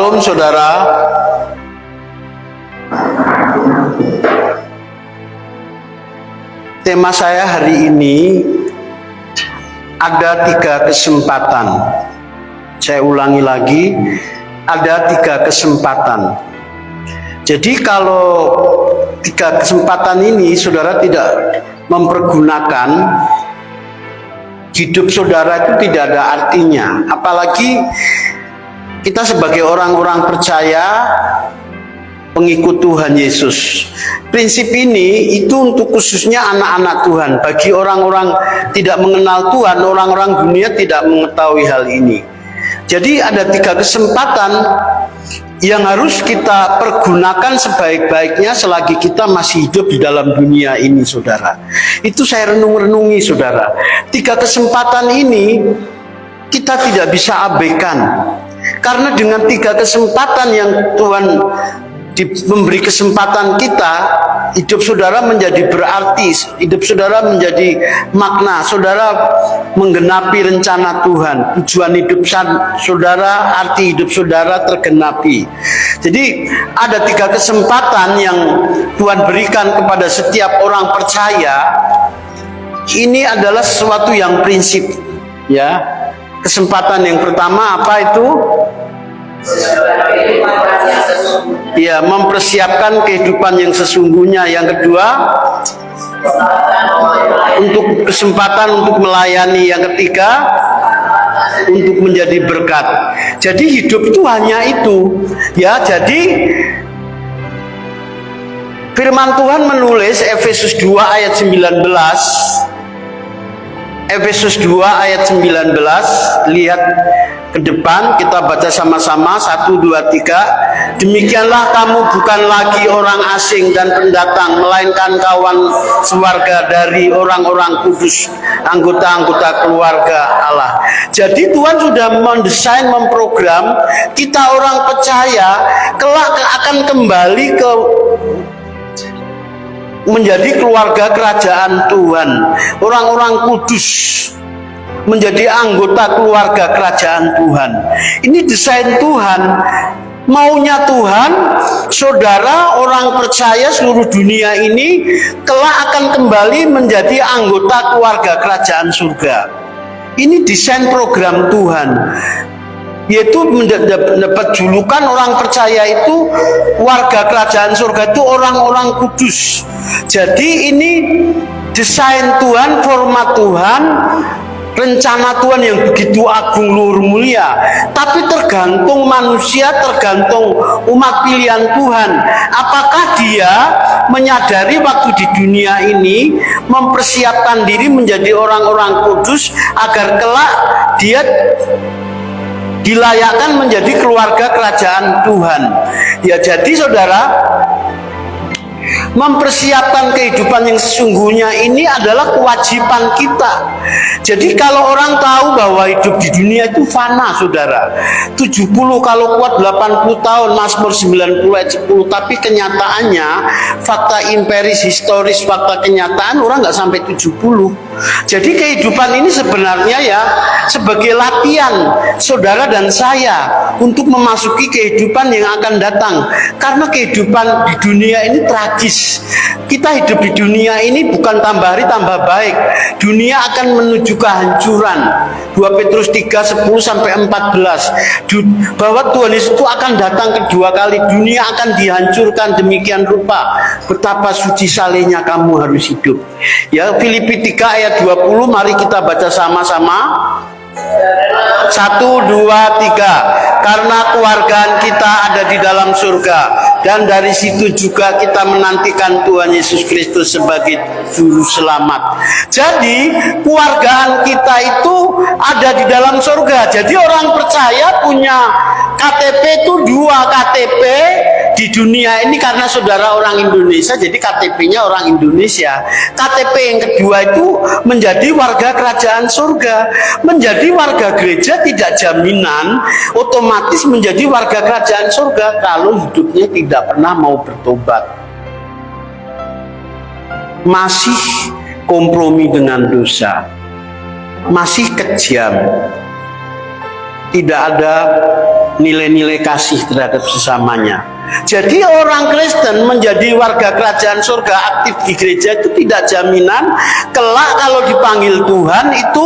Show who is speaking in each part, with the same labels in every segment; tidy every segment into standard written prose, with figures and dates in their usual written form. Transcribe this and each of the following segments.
Speaker 1: Shalom saudara. Tema saya hari ini ada 3 kesempatan. Saya ulangi lagi, ada 3 kesempatan. Jadi kalau 3 kesempatan ini saudara tidak mempergunakan, hidup saudara itu tidak ada artinya. Apalagi kita sebagai orang-orang percaya, pengikut Tuhan Yesus. Prinsip ini itu untuk khususnya anak-anak Tuhan. Bagi orang-orang tidak mengenal Tuhan, orang-orang dunia tidak mengetahui hal ini. Jadi ada 3 kesempatan yang harus kita pergunakan sebaik-baiknya selagi kita masih hidup di dalam dunia ini, saudara. Itu saya renung-renungi, saudara. 3 kesempatan ini kita tidak bisa abaikan. Karena dengan 3 kesempatan yang Tuhan memberi kesempatan kita, hidup saudara menjadi berarti, hidup saudara menjadi makna, saudara menggenapi rencana Tuhan, tujuan hidup saudara, arti hidup saudara tergenapi. Jadi ada 3 kesempatan yang Tuhan berikan kepada setiap orang percaya. Ini adalah sesuatu yang prinsip, ya. Kesempatan yang pertama apa itu? Ya, mempersiapkan kehidupan yang sesungguhnya. Yang kedua, untuk kesempatan untuk melayani. Yang ketiga, untuk menjadi berkat. Jadi hidup itu hanya itu, ya. Jadi firman Tuhan menulis Efesus 2 ayat 19. Efesus 2 ayat 19, lihat ke depan, kita baca sama-sama, 1, 2, 3. Demikianlah kamu bukan lagi orang asing dan pendatang, melainkan kawan sewarga dari orang-orang kudus, anggota-anggota keluarga Allah. Jadi Tuhan sudah mendesain, memprogram kita orang percaya kelak akan kembali ke menjadi keluarga kerajaan Tuhan, orang-orang kudus, menjadi anggota keluarga kerajaan Tuhan. Ini desain Tuhan, maunya Tuhan, saudara orang percaya seluruh dunia ini kelak akan kembali menjadi anggota keluarga kerajaan surga. Ini desain program Tuhan, yaitu mendapat julukan orang percaya itu warga kerajaan surga itu orang-orang kudus. Jadi ini desain Tuhan, format Tuhan, rencana Tuhan yang begitu agung luhur mulia. Tapi tergantung manusia, tergantung umat pilihan Tuhan. Apakah dia menyadari waktu di dunia ini mempersiapkan diri menjadi orang-orang kudus agar kelak dia dilayakkan menjadi keluarga kerajaan Tuhan. Ya, jadi saudara, mempersiapkan kehidupan yang sesungguhnya ini adalah kewajiban kita. Jadi kalau orang tahu bahwa hidup di dunia itu fana, saudara, 70 kalau kuat 80 tahun, Mazmur 90 ayat 10, tapi kenyataannya fakta empiris, historis, fakta kenyataan orang nggak sampai 70. Jadi kehidupan ini sebenarnya ya sebagai latihan saudara dan saya untuk memasuki kehidupan yang akan datang. Karena kehidupan di dunia ini tragis. Kita hidup di dunia ini bukan tambah hari tambah baik. Dunia akan menuju kehancuran. 2 Petrus 3, 10 sampai 14. Bahwa Tuhan Yesus itu akan datang kedua kali. Dunia akan dihancurkan demikian rupa. Betapa suci salehnya kamu harus hidup. Ya, Filipi 3 ayat 20, mari kita baca sama-sama. 1, 2, 3. Karena keluargaan kita ada di dalam surga, dan dari situ juga kita menantikan Tuhan Yesus Kristus sebagai juru selamat. Jadi keluargaan kita itu ada di dalam surga. Jadi orang percaya punya KTP itu 2 KTP di dunia ini. Karena saudara orang Indonesia, jadi KTP-nya orang Indonesia. KTP yang kedua itu menjadi warga kerajaan surga. Menjadi warga gereja tidak jaminan otomatis menjadi warga kerajaan surga kalau hidupnya tidak pernah mau bertobat, masih kompromi dengan dosa, masih kejam. tidak ada nilai-nilai kasih terhadap sesamanya. Jadi orang Kristen menjadi warga kerajaan surga aktif di gereja itu tidak jaminan kelak kalau dipanggil Tuhan itu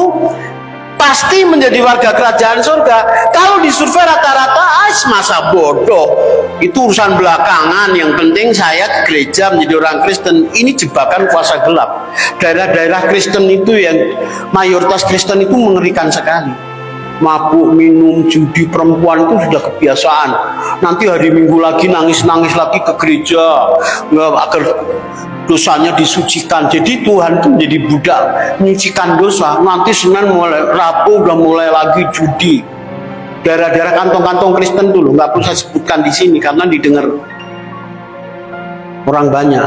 Speaker 1: pasti menjadi warga kerajaan surga. Kalau disurvei rata-rata masa bodoh, itu urusan belakangan, yang penting saya ke gereja menjadi orang Kristen. Ini jebakan kuasa gelap. Daerah-daerah Kristen itu yang mayoritas Kristen itu mengerikan sekali. Mabuk, minum, judi, perempuan itu sudah kebiasaan. Nanti hari Minggu lagi nangis-nangis lagi ke gereja agar dosanya disucikan. Jadi Tuhan itu menjadi budak menyucikan dosa. Nanti Senin mulai, Rabu udah mulai lagi judi. Daerah-daerah kantong-kantong Kristen dulu nggak perlu saya sebutkan di sini karena didengar orang banyak.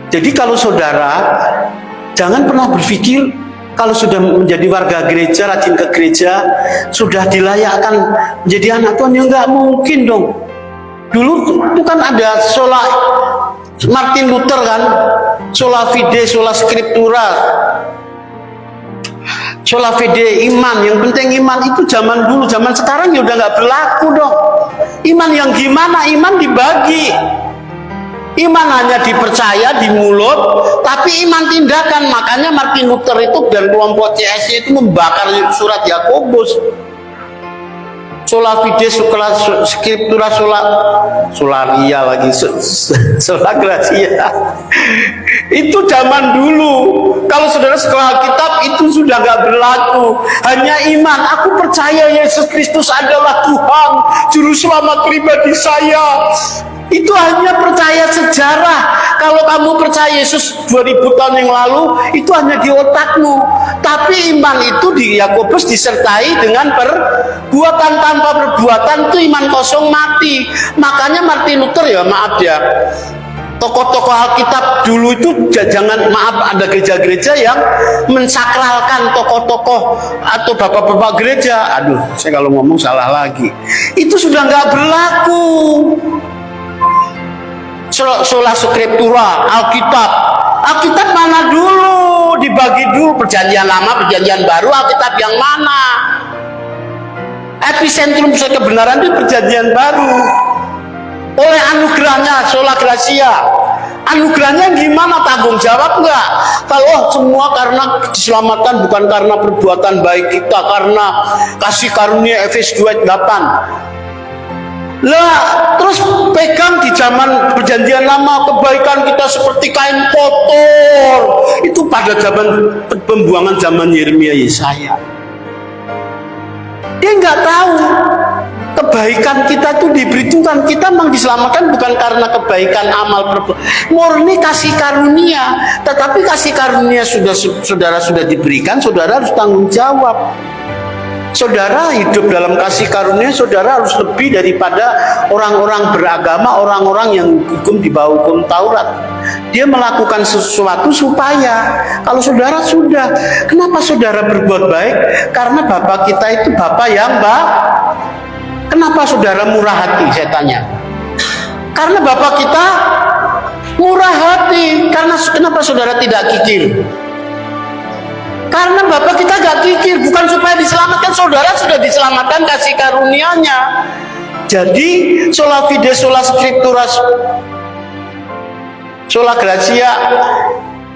Speaker 1: Jadi kalau saudara jangan pernah berpikir kalau sudah menjadi warga gereja, rajin ke gereja, sudah dilayakkan menjadi anak Tuhan. Ya nggak mungkin dong. Dulu itu kan ada sola Martin Luther kan, sola fide, sola scriptura, sola fide, iman. Yang penting iman itu zaman dulu, zaman sekarang ya udah nggak berlaku dong. Iman yang gimana? Iman dibagi. Iman hanya dipercaya di mulut, tapi iman tindakan. Makanya Martin Luther itu dan kelompok CSI itu membakar surat Yakobus. Sola fide, sola scriptura, solaria lagi, sola gratia. Itu zaman dulu. Kalau saudara sekolah Alkitab itu sudah nggak berlaku. Hanya iman. Aku percaya Yesus Kristus adalah Tuhan, Juru Selamat pribadi saya. Itu hanya percaya sejarah. Kalau kamu percaya Yesus 2000 tahun yang lalu, itu hanya di otakmu. Tapi iman itu di Yakobus disertai dengan perbuatan. Tanpa perbuatan itu iman kosong mati. Makanya Martin Luther, ya maaf ya, tokoh-tokoh Alkitab dulu itu jangan, maaf, ada gereja-gereja yang mensakralkan tokoh-tokoh atau bapak-bapak gereja. Aduh, saya kalau ngomong salah lagi. Itu sudah nggak berlaku. Sola scriptura, Alkitab mana dulu? Dibagi dulu, perjanjian lama, perjanjian baru, Alkitab yang mana? Epicentrum kebenaran itu perjanjian baru. Oleh anugerahnya, sola gratia. Anugerahnya gimana? Tanggung jawab nggak? Kalau semua karena diselamatkan bukan karena perbuatan baik kita, karena kasih karunia Efesus 2:8. Lah, terus pegang di zaman perjanjian lama, kebaikan kita seperti kain kotor. Itu pada zaman pembuangan zaman Yeremia, Yesaya. Dia nggak tahu kebaikan kita itu diberi Tuhan. Kita memang diselamatkan bukan karena kebaikan amal perbuatan, murni kasih karunia. Tetapi kasih karunia saudara sudah diberikan, saudara harus tanggung jawab. Saudara hidup dalam kasih karunia, saudara harus lebih daripada orang-orang beragama, orang-orang yang hukum di bawah hukum Taurat. Dia melakukan sesuatu supaya, kalau saudara sudah, kenapa saudara berbuat baik? Karena Bapak kita itu Bapak yang baik. Kenapa saudara murah hati? Saya tanya. Karena Bapak kita murah hati. Karena kenapa saudara tidak kikir? Karena Bapak kita gak kikir, bukan supaya diselamatkan. Saudara sudah diselamatkan kasih karunia-Nya. Jadi sola fide, sola scriptura, sola gratia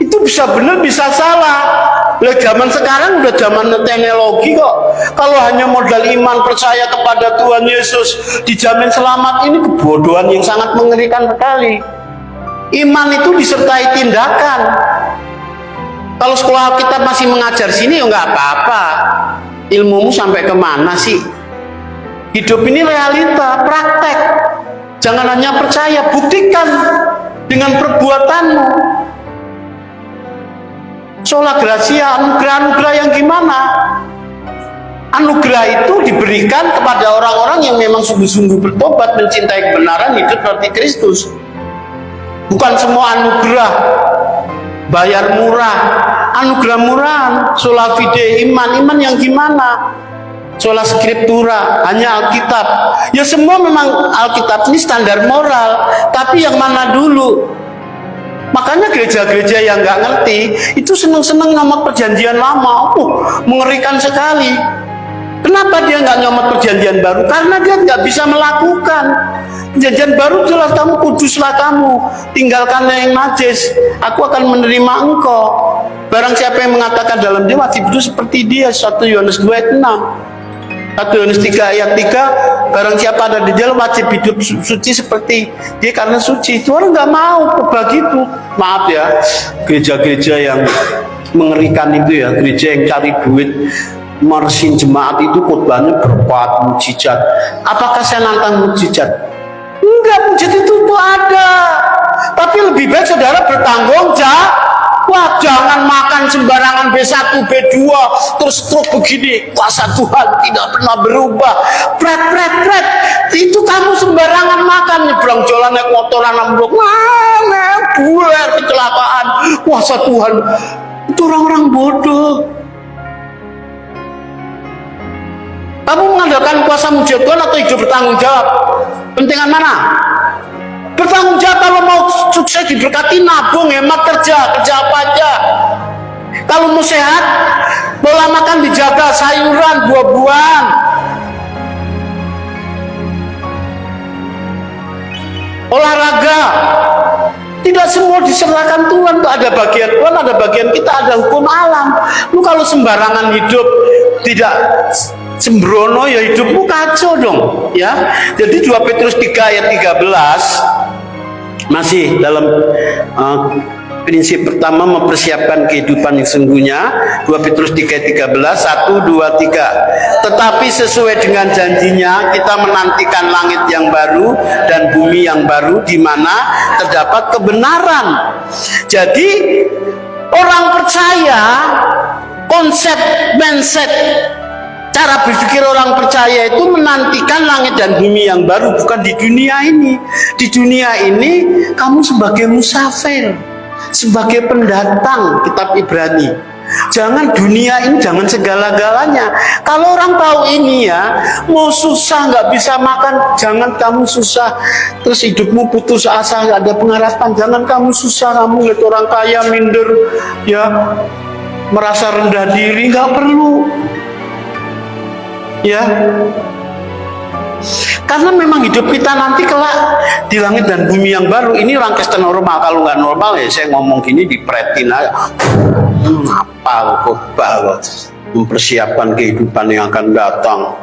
Speaker 1: itu bisa benar bisa salah. Lah zaman sekarang udah zaman teknologi kok. Kalau hanya modal iman, percaya kepada Tuhan Yesus, dijamin selamat, ini kebodohan yang sangat mengerikan sekali. Iman itu disertai tindakan. Kalau sekolah kita masih mengajar sini ya nggak apa-apa. Ilmumu sampai kemana sih? Hidup ini realita, praktek. Jangan hanya percaya, buktikan dengan perbuatanmu. Sola gratia, anugerah yang gimana? Anugerah itu diberikan kepada orang-orang yang memang sungguh-sungguh bertobat, mencintai kebenaran, hidup seperti Kristus. Bukan semua anugerah bayar murah, anugerah murahan, sola fide, iman yang gimana? Sola scriptura, hanya Alkitab. Ya semua memang Alkitab ini standar moral, tapi yang mana dulu? Makanya gereja-gereja yang nggak ngerti itu seneng-seneng nama perjanjian lama, mengerikan sekali. Kenapa dia nggak nyomot perjanjian baru? Karena dia nggak bisa melakukan. Perjanjian baru jelas kamu kuduslah kamu, tinggalkan yang najis, aku akan menerima engkau. Barang siapa yang mengatakan dalam dia wajib itu seperti dia, 1 Yohanes 2 ayat 6. 1 Yohanes 3 ayat 3, barang siapa ada di dalam wajib hidup suci seperti dia karena suci. Itu orang nggak mau begitu. Maaf ya, gereja-gereja yang mengerikan itu ya, gereja yang cari duit, meresin jemaat itu khotbahnya berbuat mujizat. Apakah saya nantang mujizat? Enggak, mujizat itu ada. Tapi lebih baik saudara bertanggung jawab. Wah, jangan makan sembarangan B1, B2, terus begini. Kuasa Tuhan tidak pernah berubah. Pret. Itu kamu sembarangan makan. Nyebrang jalan naik motoran ambruk. Mana buler kecelakaan. Kuasa Tuhan. Itu orang-orang bodoh. Kamu mengandalkan kuasa mujizat Tuhan atau hidup bertanggung jawab? Pentingan mana? Bertanggung jawab. Kalau mau sukses diberkati, nabung, hemat, kerja apa aja. Kalau mau sehat, pola makan dijaga, sayuran, buah-buahan. Olahraga. Tidak semua diserahkan Tuhan. Tuh ada bagian Tuhan, ada bagian kita, ada hukum alam. Lu kalau sembarangan hidup, tidak sembrono, ya hidupmu kacau dong, ya. Jadi 2 Petrus 3 ayat 13 masih dalam prinsip pertama mempersiapkan kehidupan yang sungguhnya. 2 Petrus 3 ayat 13, 1, 2, 3. Tetapi sesuai dengan janjinya kita menantikan langit yang baru dan bumi yang baru di mana terdapat kebenaran. Jadi orang percaya, konsep mindset, cara berpikir orang percaya itu menantikan langit dan bumi yang baru, bukan di dunia ini. Di dunia ini kamu sebagai musafir, sebagai pendatang, kitab Ibrani. Jangan dunia ini, jangan segala-galanya. Kalau orang tahu ini ya, mau susah nggak bisa makan, jangan kamu susah. Terus hidupmu putus asa, nggak ada pengharapan, jangan kamu susah. Kamu lihat orang kaya minder, ya merasa rendah diri, nggak perlu. Ya, karena memang hidup kita nanti kelak di langit dan bumi yang baru. Ini orang Kristen normal. Kalau nggak normal ya saya ngomong gini dipretin aja. Apa kok mempersiapkan kehidupan yang akan datang.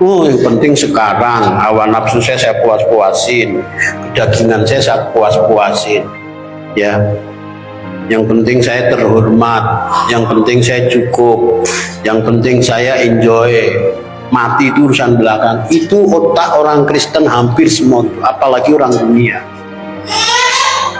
Speaker 1: Yang penting sekarang hawa nafsu saya puas-puasin, kedagingan saya puas-puasin. Ya, yang penting saya terhormat, yang penting saya cukup, yang penting saya enjoy. Mati itu urusan belakang. Itu otak orang Kristen hampir semua, apalagi orang dunia.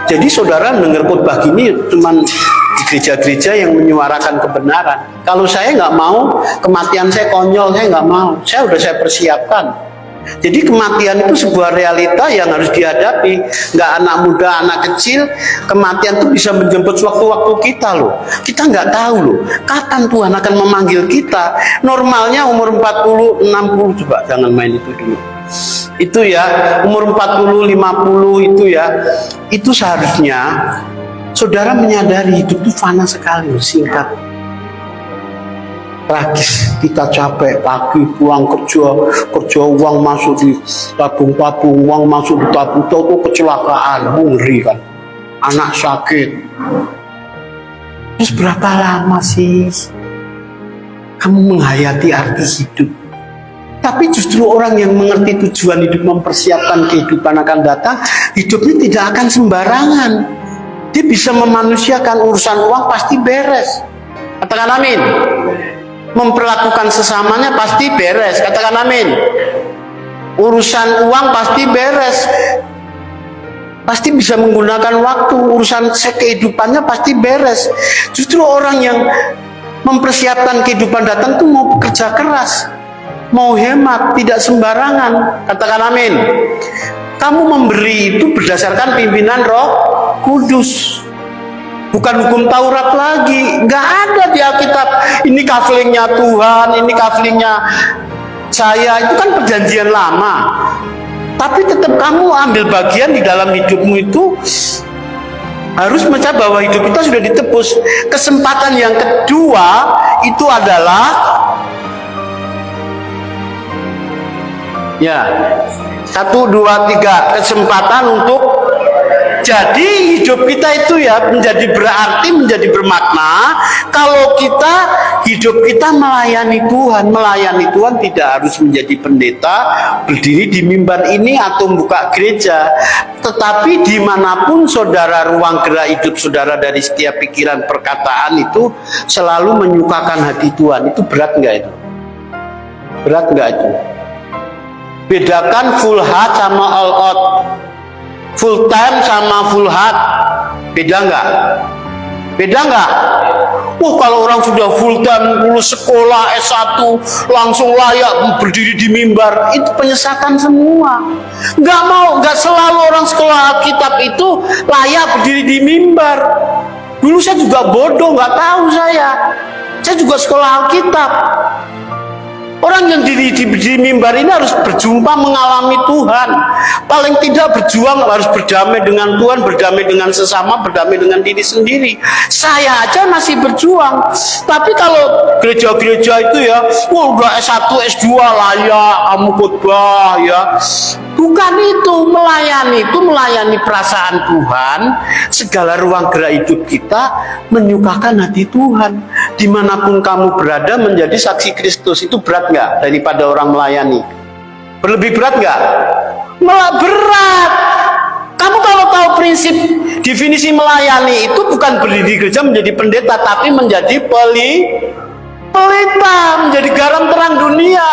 Speaker 1: Jadi saudara dengar khotbah gini cuman di gereja-gereja yang menyuarakan kebenaran. Kalau saya nggak mau, kematian saya konyol, saya nggak mau. Saya persiapkan. Jadi kematian itu sebuah realita yang harus dihadapi. Nggak anak muda, anak kecil, kematian itu bisa menjemput waktu-waktu kita loh. Kita nggak tahu loh, kapan Tuhan akan memanggil kita. Normalnya umur 40, 60, coba jangan main itu dulu. Itu ya, umur 40, 50 itu ya, itu seharusnya saudara menyadari hidup itu fana sekali, singkat. Tragis, kita capek pagi pulang kerja uang masuk di tabung, uang masuk di tabung, itu kecelakaan, ngeri kan, anak sakit. Terus berapa lama sih kamu menghayati arti hidup? Tapi justru orang yang mengerti tujuan hidup, mempersiapkan kehidupan akan datang, hidupnya tidak akan sembarangan. Dia bisa memanusiakan urusan uang pasti beres. Katakan amin. Memperlakukan sesamanya pasti beres. Katakan amin. Urusan uang pasti beres. Pasti bisa menggunakan waktu. Urusan kehidupannya pasti beres. Justru orang yang mempersiapkan kehidupan datang tuh mau bekerja keras, mau hemat, tidak sembarangan. Katakan amin. Kamu memberi itu berdasarkan pimpinan Roh Kudus, bukan hukum Taurat lagi. Nggak ada di Alkitab ini kaflingnya Tuhan, ini kaflingnya saya. Itu kan perjanjian lama. Tapi tetap kamu ambil bagian di dalam hidupmu itu harus mencapai bahwa hidup kita sudah ditebus. Kesempatan yang kedua itu adalah Ya, 1, 2, 3 kesempatan untuk. Jadi hidup kita itu ya menjadi berarti, menjadi bermakna kalau hidup kita melayani Tuhan. Melayani Tuhan tidak harus menjadi pendeta, berdiri di mimbar ini atau buka gereja. Tetapi dimanapun saudara, ruang gerak hidup saudara dari setiap pikiran perkataan itu selalu menyukakan hati Tuhan. Itu berat nggak itu? Berat nggak itu? Bedakan full heart sama all out. Full time sama full heart, beda nggak? Beda nggak? Kalau orang sudah full time, lulus sekolah S1, langsung layak berdiri di mimbar, itu penyesatan semua. Nggak selalu orang sekolah Alkitab itu layak berdiri di mimbar. Dulu saya juga bodoh, nggak tahu saya. Saya juga sekolah Alkitab. Orang yang di mimbar ini harus berjumpa mengalami Tuhan. Paling tidak berjuang, harus berdamai dengan Tuhan, berdamai dengan sesama, berdamai dengan diri sendiri. Saya aja masih berjuang. Tapi kalau gereja-gereja itu ya, udah S1, S2 layak, kamu khotbah ya. Bukan itu, melayani perasaan Tuhan. Segala ruang gerak hidup kita menyukakan hati Tuhan. Dimanapun kamu berada menjadi saksi Kristus. Itu berat nggak daripada orang melayani? Lebih berat nggak? Malah berat. Kamu kalau tahu prinsip definisi melayani itu bukan berdiri di gereja menjadi pendeta, tapi menjadi pelita, menjadi garam terang dunia.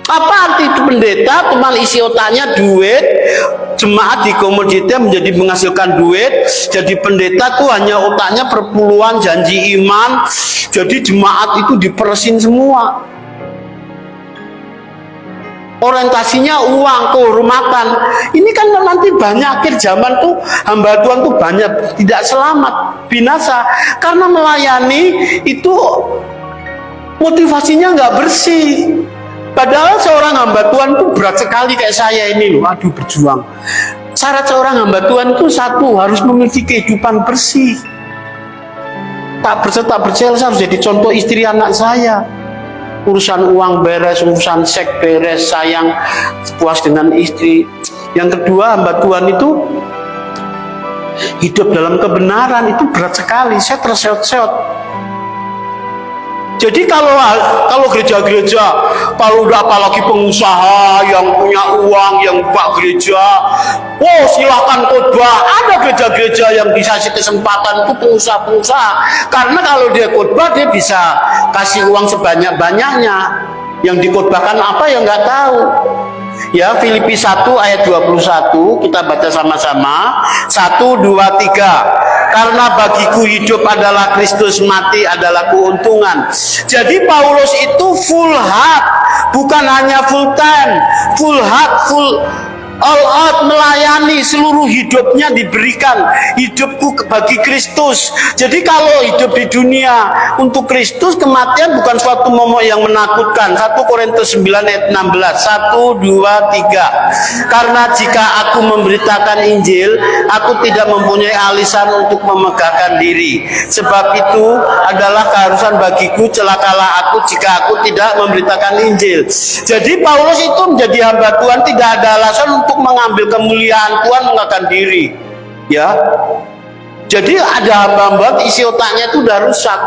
Speaker 1: Apa arti itu pendeta? Cuma isi otaknya duit, jemaat dikomoditi menjadi menghasilkan duit. Jadi pendeta tuh hanya otaknya perpuluhan, janji iman. Jadi jemaat itu diperesin semua. Orientasinya uang, kehormatan. Ini kan nanti banyak akhir zaman tuh hamba Tuhan tuh banyak tidak selamat, binasa. Karena melayani itu motivasinya nggak bersih. Padahal seorang hamba Tuhan itu berat sekali kayak saya ini loh, aduh berjuang. Syarat seorang hamba Tuhan itu satu, harus memiliki kehidupan bersih. Tak percaya saya harus jadi contoh istri anak saya. Urusan uang beres, urusan seks beres, sayang, puas dengan istri. Yang kedua, hamba Tuhan itu hidup dalam kebenaran, itu berat sekali. Saya terseot-seot. Jadi kalau gereja-gereja, kalau udah apalagi pengusaha yang punya uang, yang buka gereja, silahkan khotbah. Ada gereja-gereja yang bisa kasih kesempatan itu pengusaha-pengusaha. Karena kalau dia khotbah, dia bisa kasih uang sebanyak-banyaknya. Yang dikhotbahkan apa yang nggak tahu. Ya, Filipi 1 ayat 21 kita baca sama-sama. 1, 2, 3. Karena bagiku hidup adalah Kristus, mati adalah keuntungan. Jadi Paulus itu full heart, bukan hanya full time, full heart, full all out, melayani, seluruh hidupnya diberikan. Hidupku bagi Kristus. Jadi kalau hidup di dunia untuk Kristus, kematian bukan suatu momok yang menakutkan. 1 Korintus 9 ayat 16. 1, 2, 3. Karena jika aku memberitakan Injil, aku tidak mempunyai alisan untuk memegahkan diri. Sebab itu adalah keharusan bagiku, celakalah aku jika aku tidak memberitakan Injil. Jadi Paulus itu menjadi hamba Tuhan tidak ada alasan untuk mengambil kemuliaan Tuhan, mengangkat diri. Ya. Jadi ada hamba-hamba isi otaknya itu udah rusak.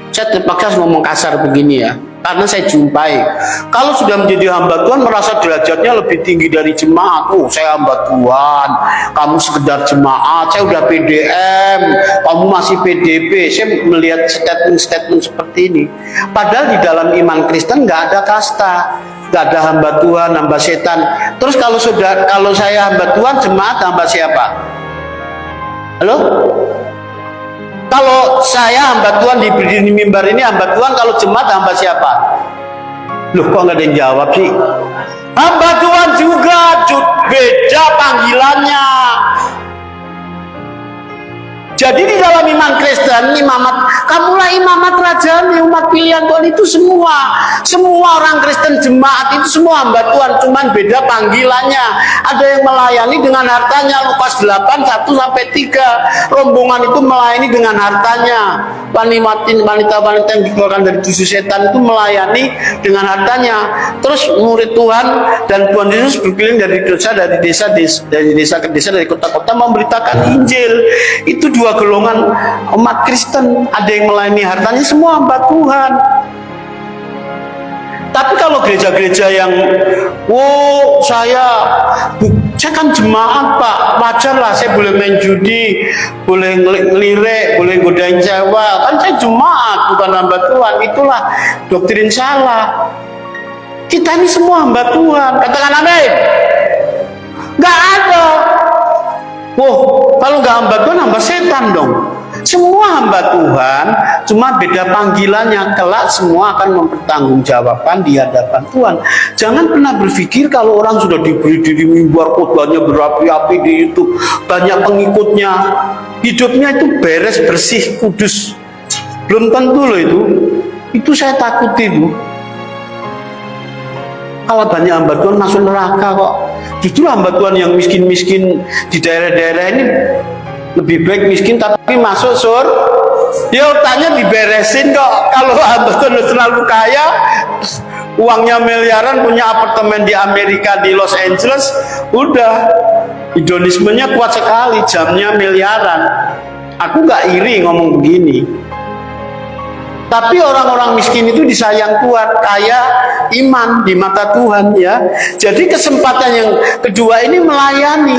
Speaker 1: Saya terpaksa ngomong kasar begini ya, karena saya jumpai kalau sudah menjadi hamba Tuhan merasa derajatnya lebih tinggi dari jemaat. Saya hamba Tuhan, kamu sekedar jemaat, saya udah PDM, kamu masih PDP. Saya melihat statement seperti ini. Padahal di dalam iman Kristen nggak ada kasta, nggak ada hamba Tuhan, hamba setan. Terus kalau saya hamba Tuhan, jemaat hamba siapa? Halo? Kalau saya hamba Tuhan di mimbar ini hamba Tuhan, kalau jemaat hamba siapa? Loh, kok nggak ada yang jawab sih? Hamba Tuhan juga, beda panggilannya. Jadi di dalam iman Kristen, imamat, kamulah imamat rajani, umat pilihan Tuhan itu semua orang Kristen jemaat itu semua hamba Tuhan, cuman beda panggilannya. Ada yang melayani dengan hartanya, Lukas 8 1 sampai 3. Rombongan itu melayani dengan hartanya. Wanita-wanita yang dikeluarkan dari tujuh setan itu melayani dengan hartanya. Terus murid Tuhan dan Tuhan Yesus berkeliling dari desa ke desa, dari kota-kota memberitakan Injil. Itu dua golongan umat Kristen. Ada yang melayani hartanya, semua hamba Tuhan. Tapi kalau gereja-gereja yang saya kan jemaat Pak, wajar lah saya boleh main judi, boleh ngelirik, boleh godain cewek, kan saya jemaat bukan hamba Tuhan. Itulah doktrin salah. Kita ini semua hamba Tuhan, katakan amin. Gak ada. Kalau gak hamba Tuhan, hamba setan dong. Semua hamba Tuhan, cuma beda panggilannya. Kelak semua akan mempertanggungjawabkan di hadapan Tuhan. Jangan pernah berpikir kalau orang sudah diberi diri mimbar, khotbahnya berapi-api di YouTube, banyak pengikutnya, hidupnya itu beres, bersih, kudus. Belum tentu loh itu. Itu saya takut itu. Kalau banyak hamba Tuhan masuk neraka kok. Justru hamba Tuhan yang miskin-miskin di daerah-daerah ini lebih baik miskin tapi masuk dia utangnya diberesin kok. Kalau hamba Tuhan terlalu kaya, uangnya miliaran, punya apartemen di Amerika, di Los Angeles, udah hedonismenya kuat sekali, jamnya miliaran. Aku nggak iri ngomong begini. Tapi orang-orang miskin itu disayang Tuhan, kaya iman di mata Tuhan ya. Jadi kesempatan yang kedua ini melayani.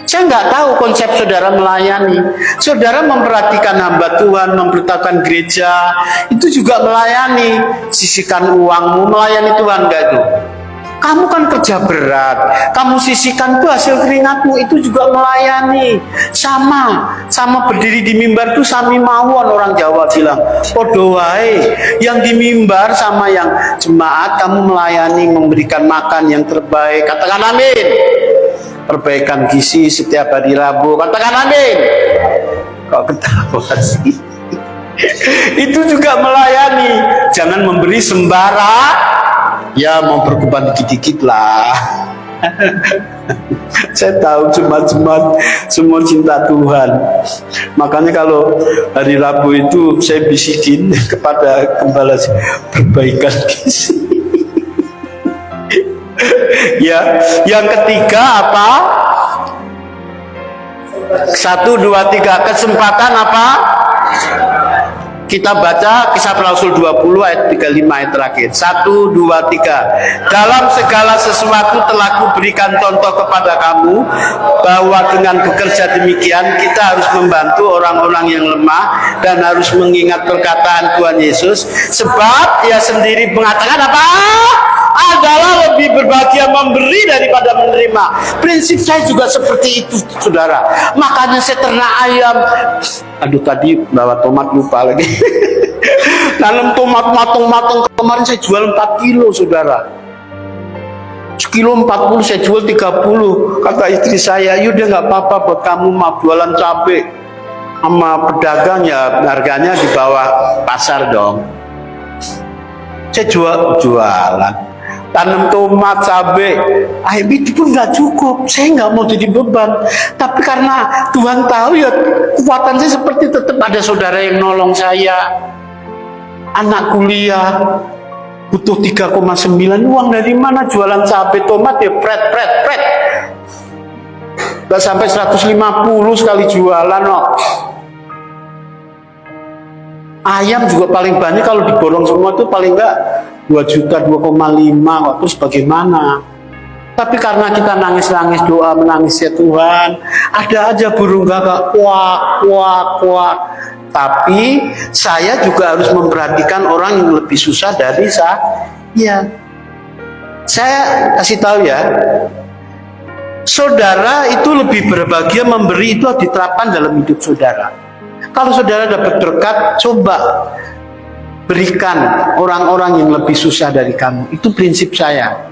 Speaker 1: Saya nggak tahu konsep saudara melayani. Saudara memperhatikan hamba Tuhan, memberitakan gereja, itu juga melayani. Sisihkan uangmu, melayani Tuhan nggak itu? Kamu kan kerja berat, kamu sisihkan tuh hasil keringatmu, itu juga melayani. Sama berdiri di mimbar itu sami mawon, orang Jawa bilang. Podo wae, yang di mimbar sama yang jemaat, kamu melayani, memberikan makan yang terbaik. Katakan amin. Perbaikan gizi setiap hari Rabu, katakan amin. Kok ketawa sih? Itu juga melayani. Jangan memberi sembarang, ya memperkuat dikit-dikit lah. Saya tahu jemaat-jemaat semua cinta Tuhan. Makanya kalau hari Rabu itu saya bisikin kepada gembala, perbaikan gizi. Ya, yang ketiga apa? 1, 2, 3 kesempatan apa? Kita baca Kisah Para Rasul 20 ayat 35 ayat terakhir. 1, 2, 3. Dalam segala sesuatu telah kuberikan contoh kepada kamu, bahwa dengan bekerja demikian kita harus membantu orang-orang yang lemah dan harus mengingat perkataan Tuhan Yesus, sebab Ia sendiri mengatakan apa? Adalah lebih berbahagia memberi daripada menerima. Prinsip saya juga seperti itu, saudara. Makanya saya ternak ayam. Aduh, tadi bawa tomat lupa lagi. Nanam tomat matang-matang, kemarin saya jual 4 kilo, saudara. Sekilo 40 saya jual 30. Kata istri saya, yaudah nggak apa-apa buat kamu mah jualan cabai. Sama pedagang ya harganya di bawah pasar dong. Saya jualan. Tanam tomat, cabai, itu pun nggak cukup. Saya nggak mau jadi beban. Tapi karena Tuhan tahu ya kekuatan saya seperti tetap ada saudara yang nolong saya. Anak kuliah butuh 3,9, uang dari mana? Jualan cabai, tomat ya pret. Nggak sampai 150 sekali jualan kok. Ayam juga paling banyak kalau diborong semua itu paling enggak 2 juta, 2,5 kok. Terus bagaimana? Tapi karena kita nangis-nangis doa, menangis ya Tuhan, ada aja burung gagak kuak. Tapi saya juga harus memperhatikan orang yang lebih susah dari saya. Saya kasih tahu ya, saudara itu lebih berbahagia memberi, itu diterapkan dalam hidup saudara. Kalau saudara dapat berkat, coba berikan orang-orang yang lebih susah dari kamu. Itu prinsip saya.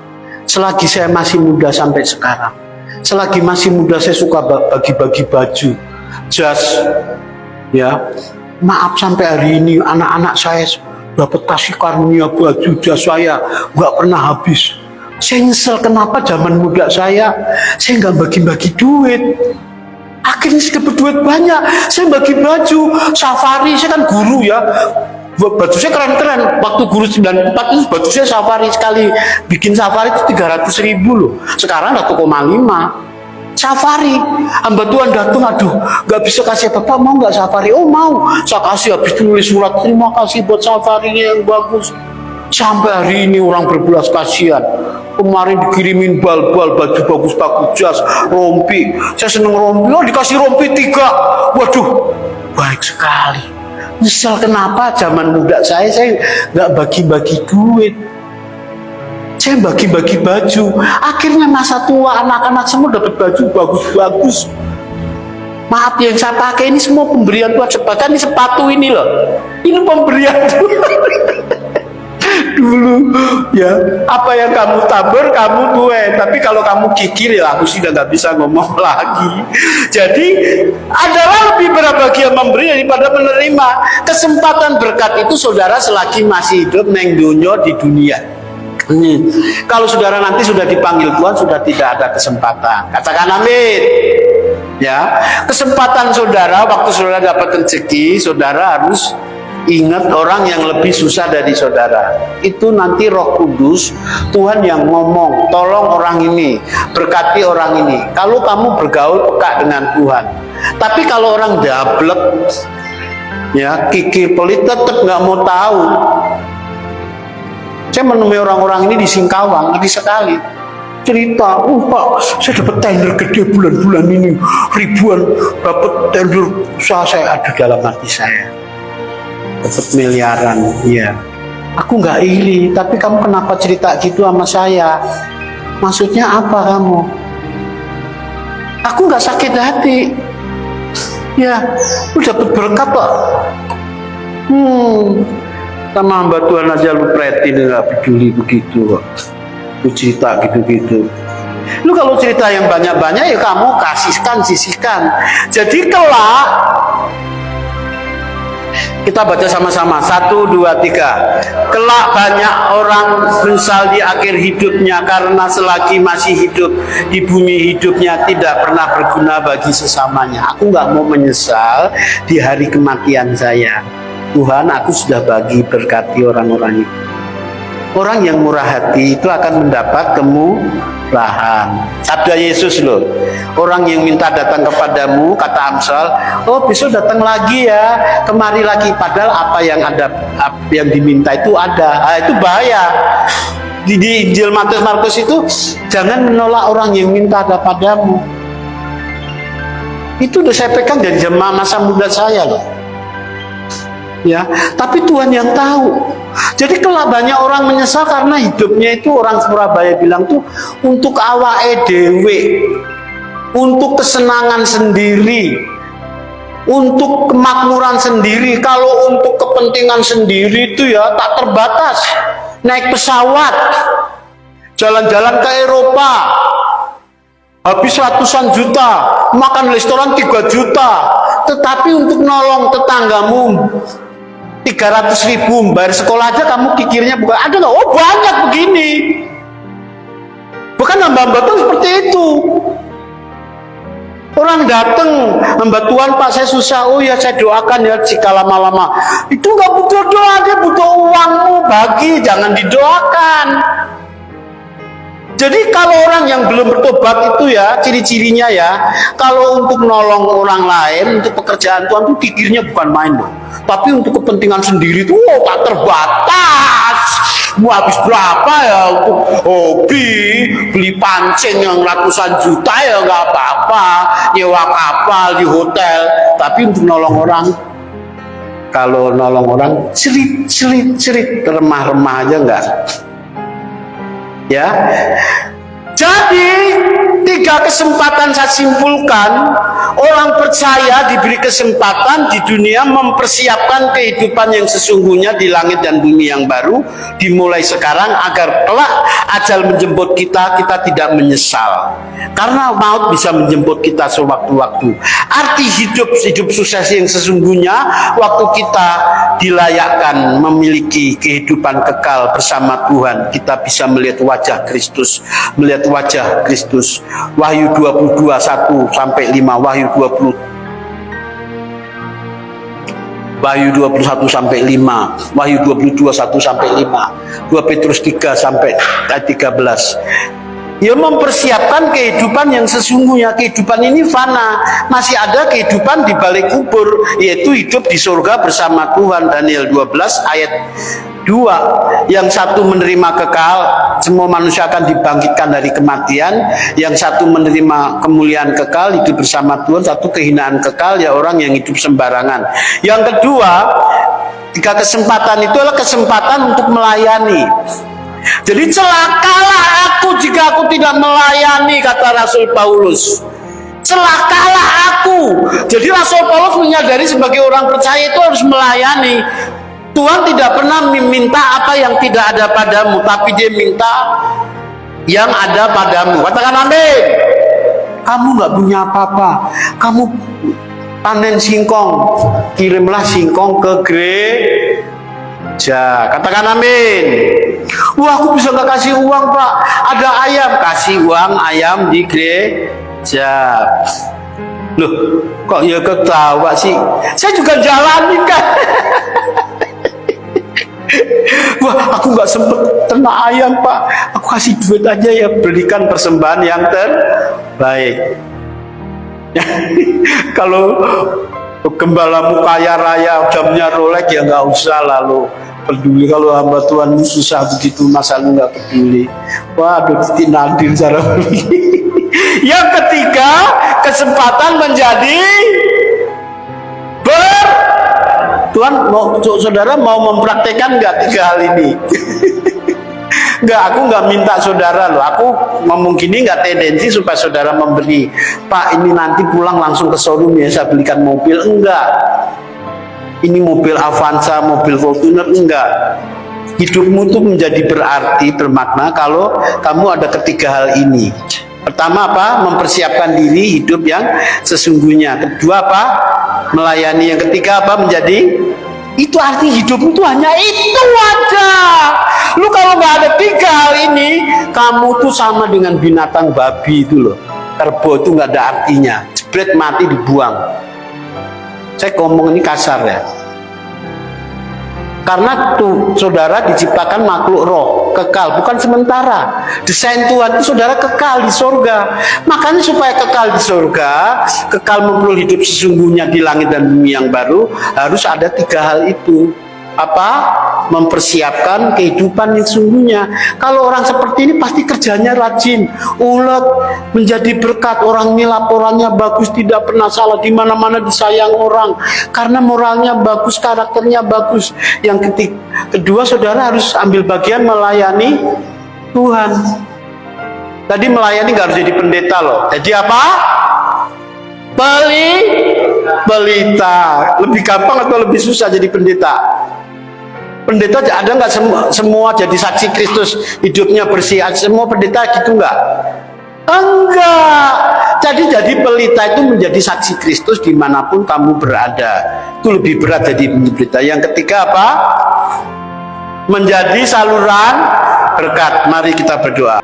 Speaker 1: Selagi saya masih muda sampai sekarang, selagi masih muda saya suka bagi-bagi baju. jas, ya. Maaf sampai hari ini anak-anak saya dapat kasih karunia baju jas saya nggak pernah habis. Saya nyesel kenapa zaman muda saya nggak bagi-bagi duit. Akhirnya saya dapat duit banyak, saya bagi baju safari, saya kan guru ya. Baju saya keren-keren, waktu guru 94 itu baju saya safari sekali, bikin safari itu 300.000 loh, sekarang 1,5 safari. Hamba Tuhan datang, aduh gak bisa kasih bapak, mau gak safari? Oh mau, saya kasih, habis tulis surat terima kasih buat safarinya yang bagus. Sampai hari ini orang berbelas kasihan. Kemarin dikirimin bal-bal, baju bagus-bagus, jas, rompi. Saya seneng rompi, oh dikasih rompi 3. Waduh, baik sekali. Nyesel kenapa zaman muda saya nggak bagi-bagi duit. Saya bagi-bagi baju. Akhirnya masa tua anak-anak semua dapat baju bagus-bagus. Maaf yang saya pakai ini semua pemberian Tuhan. Bahkan ini sepatu ini loh. Ini pemberian Tuhan. Dulu ya, apa yang kamu tabur kamu tuai, tapi kalau kamu kikir ya aku sudah nggak bisa ngomong lagi. Jadi adalah lebih berbahagia memberi daripada menerima. Kesempatan berkat itu saudara selagi masih hidup neng dunyo di dunia. Kalau saudara nanti sudah dipanggil Tuhan, sudah tidak ada kesempatan. Katakan amin. Ya, kesempatan saudara waktu saudara dapat rezeki, saudara harus ingat orang yang lebih susah dari saudara. Itu nanti Roh Kudus, Tuhan yang ngomong, tolong orang ini, berkati orang ini. Kalau kamu bergaul peka dengan Tuhan. Tapi kalau orang dablek, ya kikir pelit, tetap nggak mau tahu. Saya menemui orang-orang ini di Singkawang, ngeri sekali. Cerita, Pak, saya dapat tender gede bulan-bulan ini, ribuan dapat tender usaha saya, ada dalam hati saya. Dapat miliaran, ya. Aku nggak iri, tapi kamu kenapa cerita gitu sama saya? Maksudnya apa kamu? Aku nggak sakit hati. Ya, lu dapat berkat kok. Sama hamba Tuhan aja lu pretin, nggak peduli begitu kok. Lu cerita gitu-gitu. Lu kalau cerita yang banyak-banyak ya kamu kasihkan, sisihkan. Jadi kelak kita baca sama-sama 1, 2, 3. Kelak banyak orang menyesal di akhir hidupnya karena selagi masih hidup di bumi hidupnya tidak pernah berguna bagi sesamanya. Aku nggak mau menyesal di hari kematian saya. Tuhan, aku sudah bagi berkati orang-orang itu. Orang yang murah hati itu akan mendapat kemurahan. Sabda Yesus loh. Orang yang minta datang kepadamu, kata Amsal, oh besok datang lagi ya, kemari lagi. Padahal apa yang ada, yang diminta itu ada. Nah, itu bahaya. Di Injil Matius Markus itu jangan menolak orang yang minta kepadamu. Itu udah saya pegang dari zaman masa muda saya loh. Ya, tapi Tuhan yang tahu. Jadi kelak banyak orang menyesal karena hidupnya itu, orang Surabaya bilang tuh untuk awake dewe, untuk kesenangan sendiri, untuk kemakmuran sendiri. Kalau untuk kepentingan sendiri itu ya tak terbatas. Naik pesawat, jalan-jalan ke Eropa, habis ratusan juta, makan restoran 3 juta. Tetapi untuk nolong tetanggamu 300.000 bayar sekolah aja kamu kikirnya bukan ada nggak? Oh banyak begini. Bukan hamba-hamba Tuhan seperti itu. Orang datang, hamba Tuhan Pak saya susah, oh ya saya doakan ya jika lama-lama. Itu nggak butuh doa, dia butuh uangmu bagi, jangan didoakan. Jadi kalau orang yang belum bertobat itu ya ciri-cirinya ya, kalau untuk nolong orang lain, untuk pekerjaan Tuhan itu pikirnya bukan main loh. Tapi untuk kepentingan sendiri itu tak terbatas. Mau habis berapa ya untuk hobi, beli pancing yang ratusan juta ya nggak apa-apa, nyewa kapal di hotel. Tapi untuk nolong orang, kalau nolong orang cerit, remah-remah aja enggak. Ya, jadi 3 kesempatan saya simpulkan. Orang percaya diberi kesempatan di dunia mempersiapkan kehidupan yang sesungguhnya di langit dan bumi yang baru dimulai sekarang, agar kelak ajal menjemput kita, kita tidak menyesal. Karena maut bisa menjemput kita sewaktu-waktu. Arti hidup sukses yang sesungguhnya waktu kita dilayakkan memiliki kehidupan kekal bersama Tuhan, kita bisa melihat wajah Kristus, melihat wajah Kristus. Wahyu 22:1-5, Wahyu 21-5, Wahyu 22:1-5, 2 Petrus 3-13. Ya, mempersiapkan kehidupan yang sesungguhnya. Kehidupan ini fana, masih ada kehidupan di balik kubur, yaitu hidup di surga bersama Tuhan. Daniel 12:2. Yang satu menerima kekal, semua manusia akan dibangkitkan dari kematian. Yang satu menerima kemuliaan kekal, hidup bersama Tuhan. Satu kehinaan kekal, ya orang yang hidup sembarangan. Yang kedua, 3 kesempatan itu adalah kesempatan untuk melayani. Jadi celakalah aku jika aku tidak melayani, kata Rasul Paulus. Celakalah aku. Jadi Rasul Paulus menyadari sebagai orang percaya itu harus melayani. Tuhan tidak pernah meminta apa yang tidak ada padamu, tapi dia minta yang ada padamu. Katakan amin. Kamu nggak punya apa-apa, kamu panen singkong, kirimlah singkong ke gereja. Katakan amin. Wah, aku bisa nggak kasih uang, Pak, ada ayam. Kasih uang ayam di gereja. Loh, kok ya ketawa sih? Saya juga jalanin kan. Wah, aku nggak sempet ternak ayam, Pak, aku kasih duit aja ya, belikan persembahan yang terbaik. Kalau gembalamu kaya raya, jamnya Rolex, ya nggak usah lalu peduli. Kalau hamba Tuhan susah begitu, masa lu nggak peduli? Waduh, nadir cara begini. Yang ketiga, kesempatan menjadi Tuhan mau, saudara mau mempraktekkan nggak 3 hal ini? Nggak, aku nggak minta saudara loh. Aku ngomong gini nggak tendensi supaya saudara memberi. Pak, ini nanti pulang langsung ke showroom ya, saya belikan mobil. Enggak. Ini mobil Avanza, mobil Fortuner, enggak. Hidupmu tuh menjadi berarti, bermakna kalau kamu ada ketiga hal ini. Pertama apa? Mempersiapkan diri hidup yang sesungguhnya. Kedua apa? Melayani. Yang ketiga apa? Menjadi. Itu arti hidupmu tuh hanya itu aja. Lu kalau nggak ada 3 hal ini, kamu tuh sama dengan binatang babi itu loh. Kerbau itu nggak ada artinya. Jebret, mati, dibuang. Saya ngomong ini kasar ya. Karena tuh saudara diciptakan makhluk roh, kekal, bukan sementara. Desain Tuhan itu saudara kekal di surga. Makanya supaya kekal di surga, kekal memperoleh hidup sesungguhnya di langit dan bumi yang baru, harus ada 3 hal itu. Apa? Mempersiapkan kehidupan yang sesungguhnya. Kalau orang seperti ini pasti kerjanya rajin, ulet, menjadi berkat. Orangnya laporannya bagus, tidak pernah salah, di mana-mana disayang orang karena moralnya bagus, karakternya bagus. Yang kedua, saudara harus ambil bagian melayani Tuhan. Tadi melayani nggak harus jadi pendeta loh. Jadi apa? Pelita. Lebih gampang atau lebih susah jadi pendeta? Pendeta ada nggak semua jadi saksi Kristus, hidupnya bersih? Semua pendeta gitu nggak? Enggak. Jadi pelita itu menjadi saksi Kristus dimanapun kamu berada. Itu lebih berat jadi pendeta. Yang ketiga apa? Menjadi saluran berkat. Mari kita berdoa.